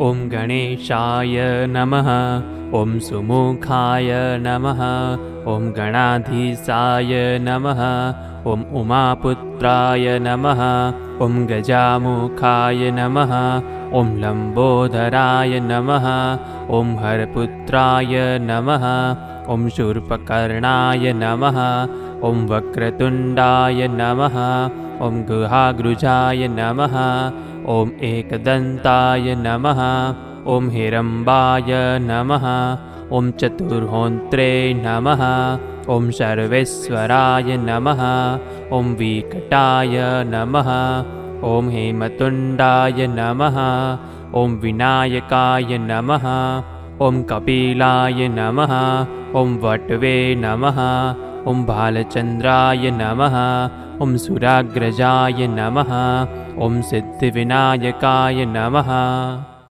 ॐ गणेशाय नमः। ॐ सुमुखाय नमः। ॐ गणाधीशाय नमः। ॐ उमापुत्राय नमः। ॐ गजामुखाय नमः। ॐ लम्बोदराय नमः। ॐ हरपुत्राय नमः। ॐ शूर्पकर्णाय नमः। ॐ वक्रतुण्डाय नमः। ॐ गुहाग्रुजाय नमः। ॐ एकदन्ताय नमः। ॐ हिरम्बाय नमः। ॐ चतुर्होन्त्रे नमः। ॐ सर्वेश्वराय नमः। ॐ विकटाय नमः। ॐ हेमतुण्डाय नमः। ॐ विनायकाय नमः। ॐ कपिलाय नमः। ॐ वटवे नमः। ॐ बालचन्द्राय नमः। ॐ सुराग्रजाय नमः। ॐ सिद्धिविनायकाय नमः।